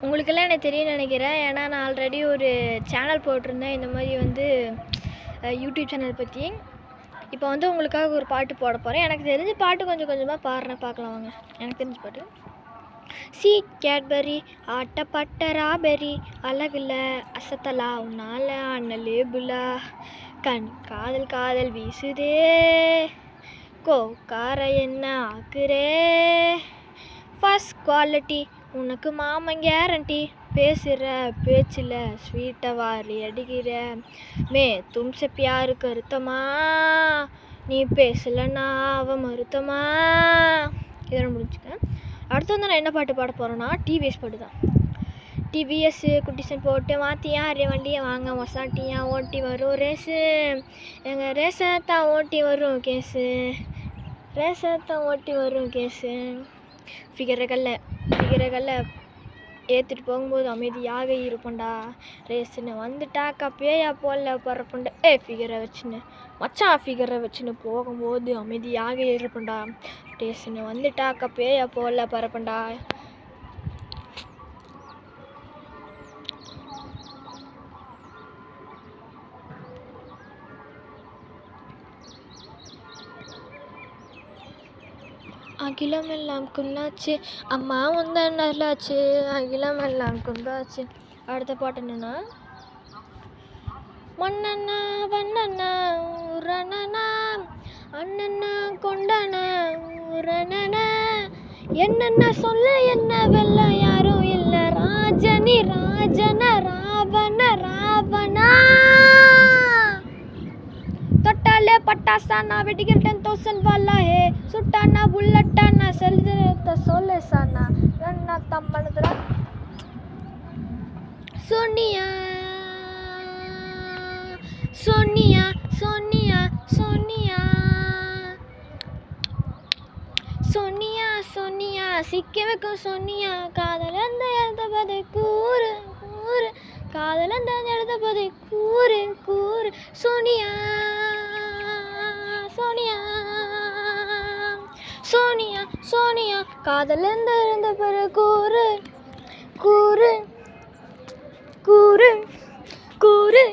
உங்களுக்கெல்லாம் எனக்கு தெரியும்னு நினைக்கிறேன். ஏன்னா நான் ஆல்ரெடி ஒரு சேனல் போட்டிருந்தேன் இந்த மாதிரி வந்து யூடியூப் சேனல் பற்றி. இப்போ வந்து உங்களுக்காக ஒரு பாட்டு போட போகிறேன். எனக்கு தெரிஞ்ச பாட்டு கொஞ்சம் கொஞ்சமாக பாடுறேன், பார்க்கலாம் வாங்க. எனக்கு தெரிஞ்ச பாட்டு. சீட் கேட்பரி ஆட்டப்பட்ட ராபெரி அழகுல அசத்தலா உன்னால அண்ணலேபுலா காதல் காதல் வீசுதே கார என்ன ஆக்குறே ஃபர்ஸ்ட் குவாலிட்டி உனக்கு மாமன் கேரண்டி பேசுகிற பேச்சில் ஸ்வீட்டை வாரி அடிக்கிற தும்ச பியாரு கருத்தமா நீ பேசலன்னா அவன் மறுத்தமா. இதெல்லாம் முடிச்சுக்கேன். அடுத்து வந்து நான் என்ன பாட்டு பாட போகிறேன்னா டிவிஎஸ் பாட்டு தான். டிவிஎஸ் குட்டிசன் போட்டு மாற்றியா அரே வண்டியை வாங்க மொசாட்டியா ஓட்டி வரும் ரேஸு எங்கள் ரேஸை தான் ஓட்டி வரும் கேஸு ஃபிகரைகளில் ஏற்றிட்டு போகும்போது அமைதியாக இருப்பேன்டா. ரேஸுன்னு வந்துட்டாக்கா பேயா போல பறப்பண்டா. ஃபிகரை வச்சுன்னு போகும்போது அமைதியாக இருப்பேன்டா. ரேஸுன்னு வந்துட்டாக்கா பேயா போல பறப்பண்டா. அகிலமெல்லாம் குன்னாச்சு அம்மா வந்த நல்லாச்சு அகிலமெல்லாம் குந்தாச்சு. அடுத்த பாட்டு என்னன்னா மண்ணண்ணா வண்ணண்ணா ஊரணனா அண்ணண்ணா கொண்டனா ஊரணனா என்னென்ன சொல்ல என்ன வெல்ல யாரும் இல்லை ராஜனி ராஜன ராவணா தொட்டாலே பட்டாசானா வெடிக்கிற 10,000 வாலா ஹே சுட்டானா புல்லட்டானா செல்லுத சோலேசானா என்ன தம்மனதுரா சோனியா சோனியா சோனியா சோனியா சோனியா சோனியா சிக்க வைக்கும் சோனியா காதல் அந்த எழுத பதை கூறு கூறு காதல் அந்த எழுத பதை கூறு கூறு சோனியா சோனியா சோனியா சோனியா காதல் அந்த எழுத பதை கூறு கூறு கூறு கூறு.